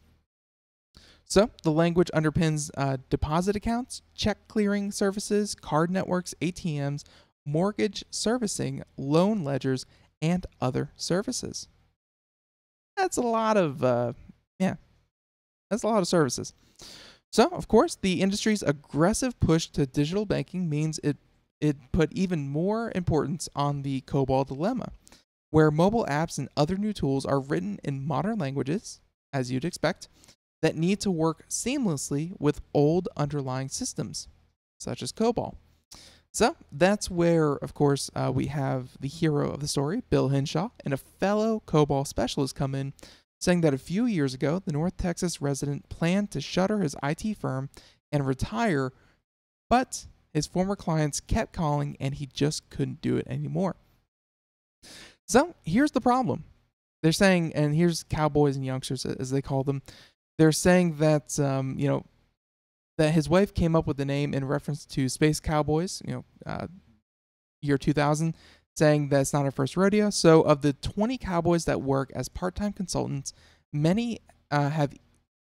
So, the language underpins deposit accounts, check clearing services, card networks, ATMs, mortgage servicing, loan ledgers, and other services. That's a lot of, that's a lot of services. So, of course, the industry's aggressive push to digital banking means it put even more importance on the COBOL dilemma, where mobile apps and other new tools are written in modern languages, as you'd expect, that need to work seamlessly with old underlying systems, such as COBOL. So that's where, of course, we have the hero of the story, Bill Hinshaw, and a fellow COBOL specialist come in, saying that a few years ago, the North Texas resident planned to shutter his IT firm and retire, but his former clients kept calling and he just couldn't do it anymore. So here's the problem. They're saying, and here's cowboys and youngsters, as they call them, they're saying that, that his wife came up with the name in reference to Space Cowboys, year 2000, saying that it's not our first rodeo. So of the 20 cowboys that work as part-time consultants, many have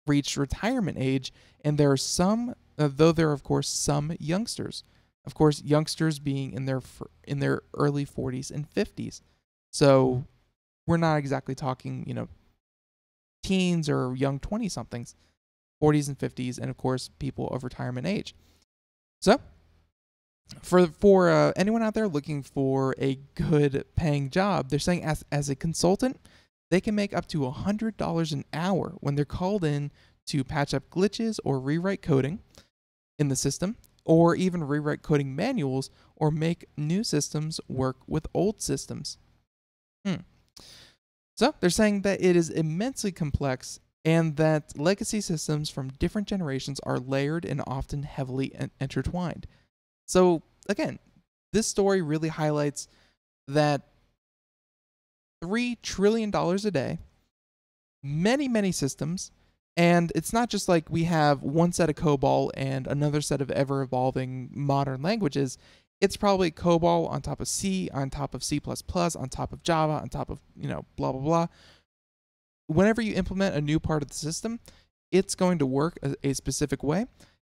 reached retirement age, and there are some, though there are, of course, some youngsters. Of course, youngsters being in their early 40s and 50s. So we're not exactly talking, teens or young 20-somethings. 40s and 50s, and of course, people of retirement age. So, for anyone out there looking for a good paying job, they're saying as a consultant, they can make up to $100 an hour when they're called in to patch up glitches or rewrite coding in the system, or even rewrite coding manuals or make new systems work with old systems. So, they're saying that it is immensely complex and that legacy systems from different generations are layered and often heavily intertwined. So, again, this story really highlights that $3 trillion a day, many, many systems. And it's not just like we have one set of COBOL and another set of ever-evolving modern languages. It's probably COBOL on top of C, on top of C++, on top of Java, on top of, blah, blah, blah. Whenever you implement a new part of the system, it's going to work a specific way.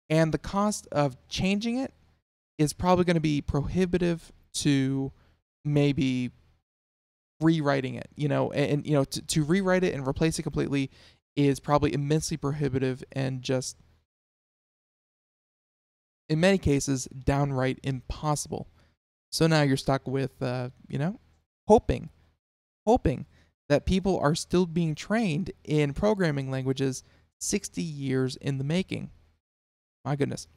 And the cost of changing it is probably going to be prohibitive to maybe rewriting it, to rewrite it and replace it completely is probably immensely prohibitive and just, in many cases, downright impossible. So now you're stuck with, hoping that people are still being trained in programming languages 60 years in the making. My goodness.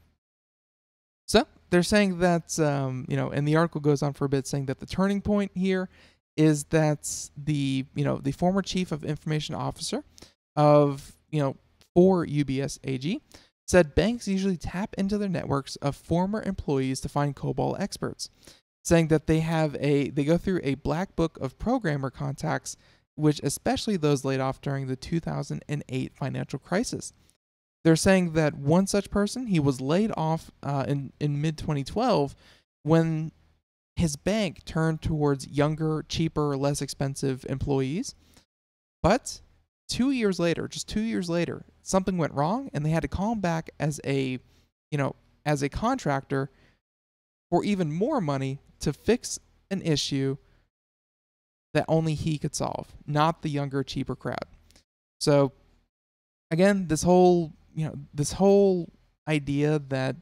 So they're saying that, and the article goes on for a bit saying that the turning point here is that the former chief of information officer of, for UBS AG said banks usually tap into their networks of former employees to find COBOL experts, saying that they go through a black book of programmer contacts, which especially those laid off during the 2008 financial crisis. They're saying that one such person, he was laid off in mid-2012 when his bank turned towards younger, cheaper, less expensive employees. But 2 years later, just 2 years later, something went wrong and they had to call him back as a contractor for even more money to fix an issue that only he could solve, not the younger, cheaper crowd. So again, this whole idea that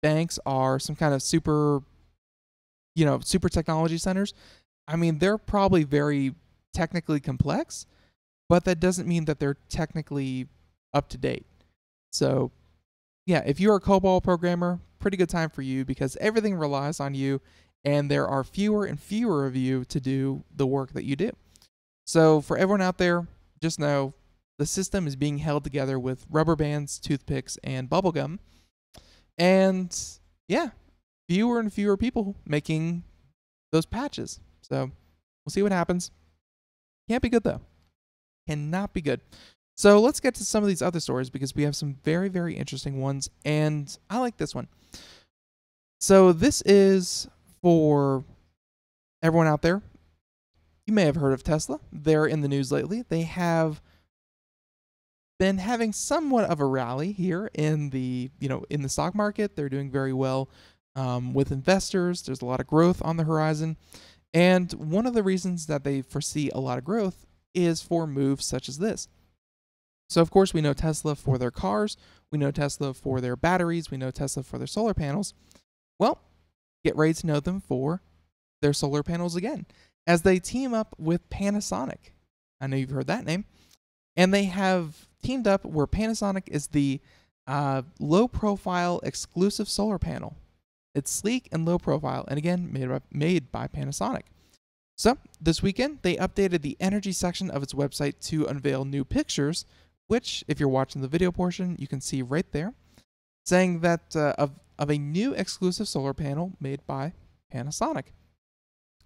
banks are some kind of super technology centers, I mean, they're probably very technically complex, but that doesn't mean that they're technically up to date. So yeah, if you're a COBOL programmer, pretty good time for you because everything relies on you and there are fewer and fewer of you to do the work that you do. So for everyone out there, just know the system is being held together with rubber bands, toothpicks, and bubble gum. And yeah, fewer and fewer people making those patches. So we'll see what happens. Can't be good though. Cannot be good. So let's get to some of these other stories because we have some very, very interesting ones. And I like this one. So this is for everyone out there. You may have heard of Tesla. They're in the news lately. They have been having somewhat of a rally here in the stock market. They're doing very well with investors. There's a lot of growth on the horizon. And one of the reasons that they foresee a lot of growth is for moves such as this. So of course we know Tesla for their cars, we know Tesla for their batteries, we know Tesla for their solar panels. Well, get ready to know them for their solar panels again, as they team up with Panasonic. I know you've heard that name. And they have teamed up where Panasonic is the low-profile exclusive solar panel. It's sleek and low-profile, and again, made by Panasonic. So, this weekend, they updated the energy section of its website to unveil new pictures, which, if you're watching the video portion, you can see right there, saying that of a new exclusive solar panel made by Panasonic.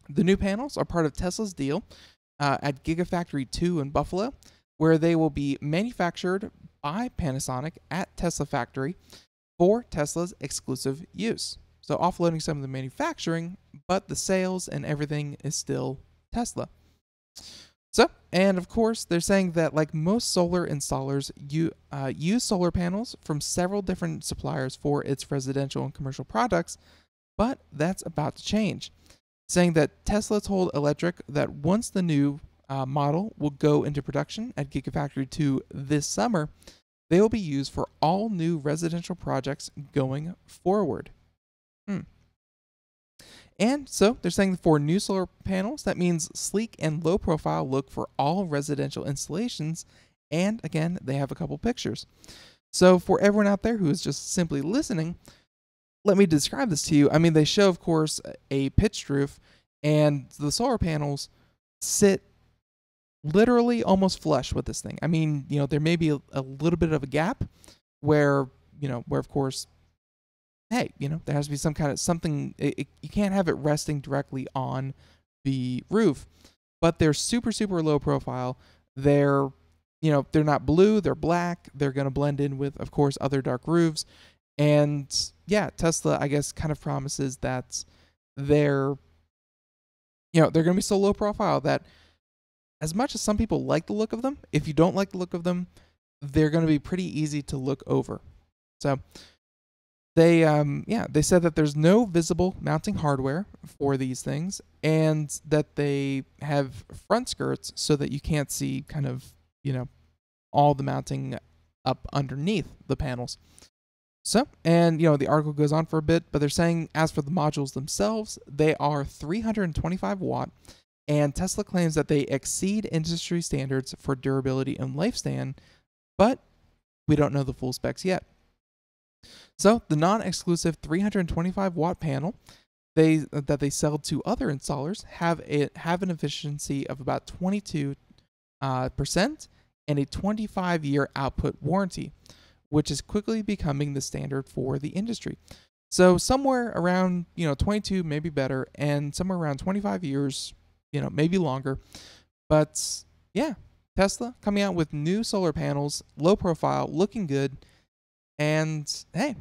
The new panels are part of Tesla's deal at Gigafactory 2 in Buffalo, where they will be manufactured by Panasonic at Tesla Factory for Tesla's exclusive use. So offloading some of the manufacturing, but the sales and everything is still Tesla. So, and of course, they're saying that like most solar installers, use solar panels from several different suppliers for its residential and commercial products, but that's about to change. Saying that Tesla told Electric that once the new model will go into production at Gigafactory 2 this summer, they will be used for all new residential projects going forward. And so they're saying for new solar panels, that means sleek and low profile look for all residential installations. And again, they have a couple pictures. So for everyone out there who is just simply listening, let me describe this to you. I mean, they show, of course, a pitched roof, and the solar panels sit literally almost flush with this thing. I mean, there may be a little bit of a gap where of course, hey, there has to be some kind of something. You can't have it resting directly on the roof. but they're super, super low profile. They're, they're not blue, they're black. They're going to blend in with, of course, other dark roofs. And yeah, Tesla, I guess, kind of promises that they're going to be so low profile that as much as some people like the look of them, if you don't like the look of them, they're going to be pretty easy to look over. So they said that there's no visible mounting hardware for these things, and that they have front skirts so that you can't see kind of, all the mounting up underneath the panels. So, and the article goes on for a bit, but they're saying as for the modules themselves, they are 325 watt, and Tesla claims that they exceed industry standards for durability and lifespan, but we don't know the full specs yet. So the non-exclusive 325 watt panel that they sell to other installers have an efficiency of about 22% and a 25-year output warranty, which is quickly becoming the standard for the industry. So somewhere around 22, maybe better, and somewhere around 25 years, maybe longer. But yeah, Tesla coming out with new solar panels, low profile, looking good, and hey,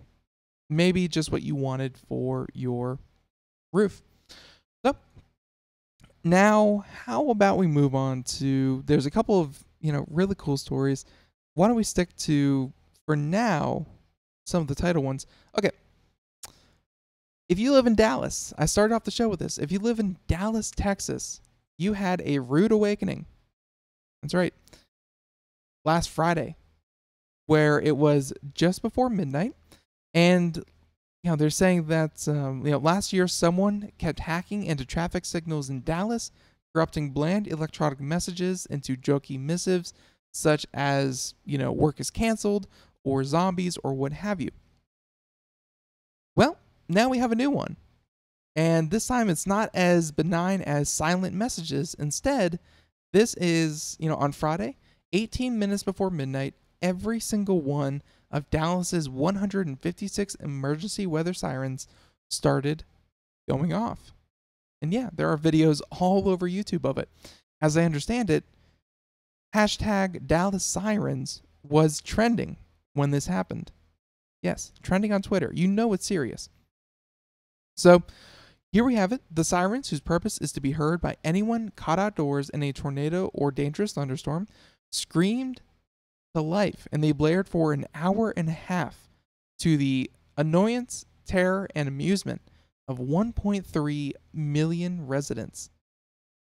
maybe just what you wanted for your roof. So now, how about we move on to, there's a couple of really cool stories. Why don't we stick to, for now, some of the title ones? Okay. If you live in Dallas, I started off the show with this. If you live in Dallas, Texas, you had a rude awakening. That's right. Last Friday, where it was just before midnight, and they're saying that last year someone kept hacking into traffic signals in Dallas, corrupting bland electronic messages into jokey missives such as work is canceled or zombies or what have you. Well, now we have a new one, and this time it's not as benign as silent messages. Instead, this is on Friday, 18 minutes before midnight, every single one of Dallas's 156 emergency weather sirens started going off. And yeah, there are videos all over YouTube of it. As I understand it, hashtag Dallas Sirens was trending when this happened. Yes, trending on Twitter. It's serious. So here we have it. The sirens, whose purpose is to be heard by anyone caught outdoors in a tornado or dangerous thunderstorm, screamed to life, and they blared for an hour and a half to the annoyance, terror, and amusement of 1.3 million residents.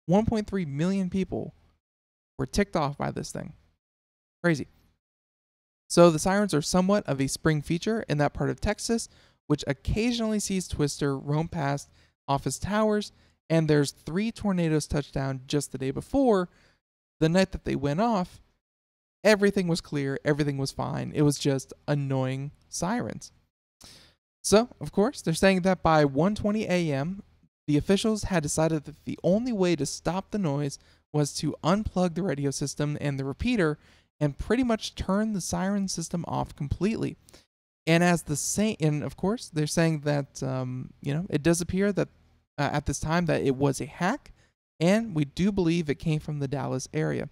1.3 million people were ticked off by this thing. Crazy. So the sirens are somewhat of a spring feature in that part of Texas, which occasionally sees Twister roam past office towers, and there's 3 tornadoes touched down just the day before. The night that they went off, everything was clear, everything was fine. It was just annoying sirens. So, of course, they're saying that by 1:20 a.m., the officials had decided that the only way to stop the noise was to unplug the radio system and the repeater and pretty much turn the siren system off completely. And of course, they're saying that it does appear that at this time that it was a hack, and we do believe it came from the Dallas area.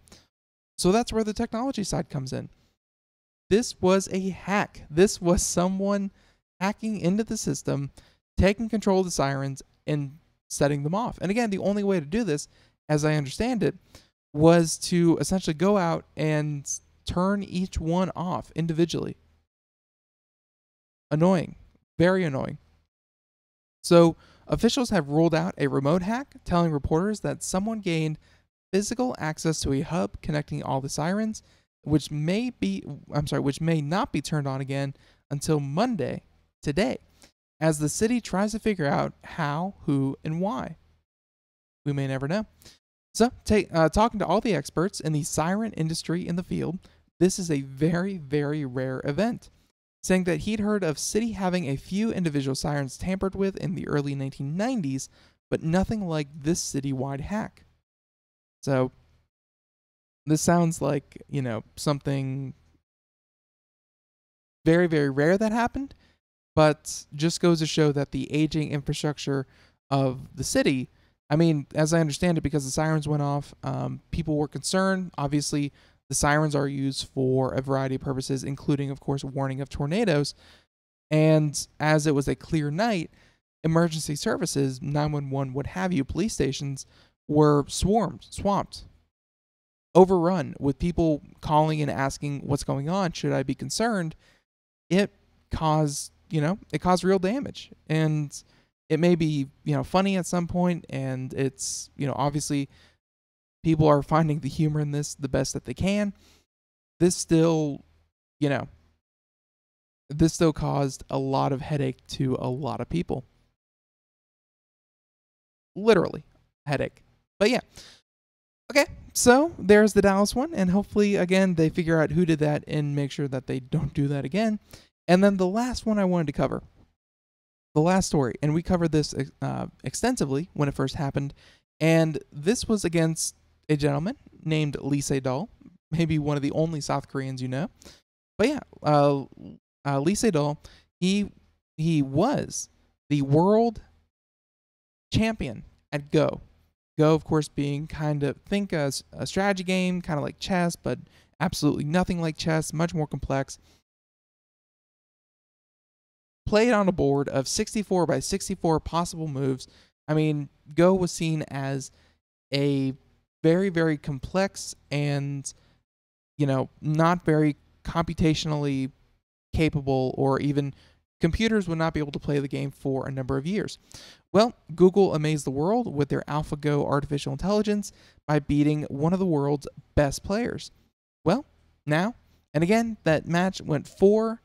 So that's where the technology side comes in. This was a hack. This was someone hacking into the system, taking control of the sirens, and setting them off. And again, the only way to do this, as I understand it, was to essentially go out and turn each one off individually. Annoying. Very annoying. So, officials have ruled out a remote hack, telling reporters that someone gained physical access to a hub connecting all the sirens, which may not be turned on again until Monday, today, as the city tries to figure out how, who, and why. We may never know. So, talking to all the experts in the siren industry in the field, this is a very, very rare event, saying that he'd heard of city having a few individual sirens tampered with in the early 1990s, but nothing like this citywide hack. So, this sounds like, something very, very rare that happened, but just goes to show that the aging infrastructure of the city I mean, as I understand it, because the sirens went off, people were concerned. Obviously, the sirens are used for a variety of purposes, including, of course, warning of tornadoes. And as it was a clear night, emergency services, 911, what have you, police stations were swamped, overrun with people calling and asking what's going on. Should I be concerned? It caused real damage. And it may be, funny at some point, and it's, obviously people are finding the humor in this the best that they can. This still caused a lot of headache to a lot of people. Literally, headache. But yeah. Okay, so there's the Dallas one, and hopefully, again, they figure out who did that and make sure that they don't do that again. And then the last one I wanted to cover, the last story, and we covered this extensively when it first happened, and this was against a gentleman named Lee Sedol, maybe one of the only South Koreans you know. But yeah, Lee Sedol, he was the world champion at Go. Go, of course, being think a strategy game, kind of like chess, but absolutely nothing like chess, much more complex. Played on a board of 64 by 64 possible moves. I mean, Go was seen as a very, very complex and, not very computationally capable, or even computers would not be able to play the game for a number of years. Well, Google amazed the world with their AlphaGo artificial intelligence by beating one of the world's best players. Well, now, and again, that match went four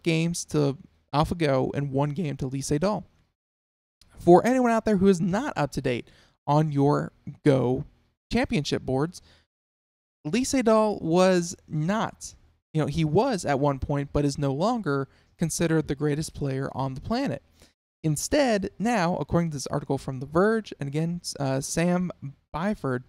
games to AlphaGo and 1 game to Lee Sedol. For anyone out there who is not up to date on your Go championship boards, Lee Sedol was not, he was at one point, but is no longer considered the greatest player on the planet. Instead, now, according to this article from The Verge, and again, Sam Byford,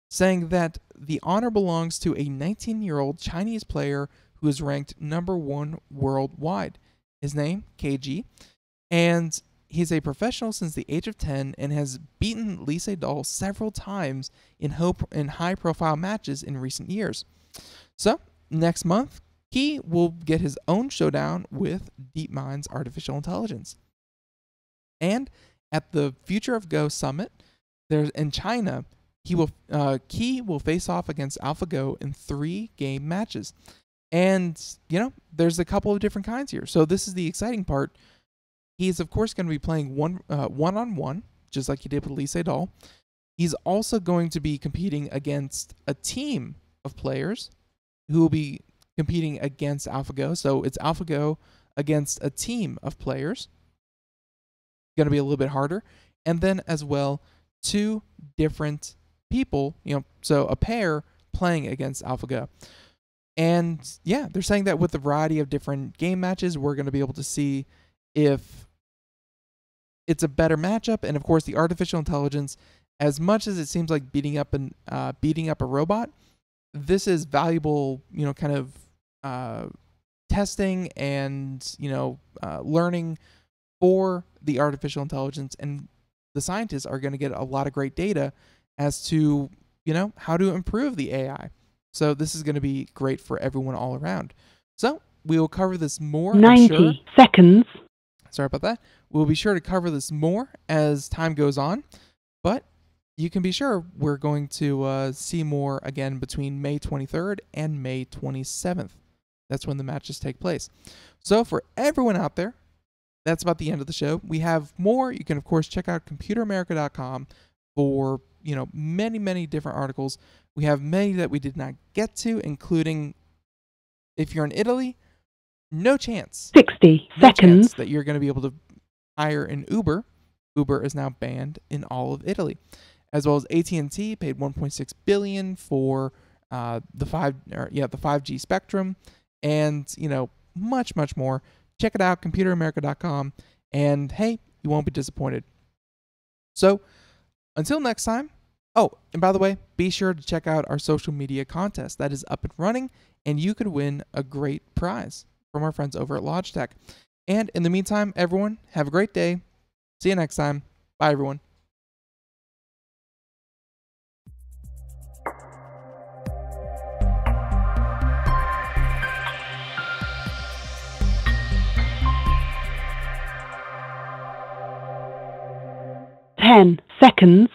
saying that the honor belongs to a 19-year-old Chinese player who is ranked number 1 worldwide. His name, KG, and he's a professional since the age of 10 and has beaten Lee Sedol several times in high-profile matches in recent years. So, next month, he will get his own showdown with DeepMind's artificial intelligence. And at the Future of Go Summit, in China, Key will face off against AlphaGo in 3 game matches. And, there's a couple of different kinds here. So this is the exciting part. He's, of course, going to be playing one-on-one, just like he did with Lee Sedol. He's also going to be competing against a team of players who will be competing against AlphaGo. So it's AlphaGo against a team of players. Going to be a little bit harder. And then as well, 2 different people, so a pair playing against AlphaGo. And yeah, they're saying that with a variety of different game matches, we're going to be able to see if it's a better matchup. And of course, the artificial intelligence, as much as it seems like beating up a robot, this is valuable, testing and, learning for the artificial intelligence, and the scientists are going to get a lot of great data as to, how to improve the AI. So this is going to be great for everyone all around. So we will cover this more. 90 seconds. Sorry about that. We'll be sure to cover this more as time goes on, but you can be sure we're going to see more again between May 23rd and May 27th. That's when the matches take place. So for everyone out there, that's about the end of the show. We have more. You can, of course, check out computeramerica.com for, many, many different articles. We have many that we did not get to, including if you're in Italy, no chance 60 seconds chance that you're going to be able to hire an Uber. Uber is now banned in all of Italy. As well as AT&T paid $1.6 billion for the 5G spectrum, and much, much more. Check it out, computeramerica.com, and hey, you won't be disappointed. So, until next time. Oh, and by the way, be sure to check out our social media contest. That is up and running, and you could win a great prize from our friends over at Logitech. And in the meantime, everyone, have a great day. See you next time. Bye, everyone. 10 seconds.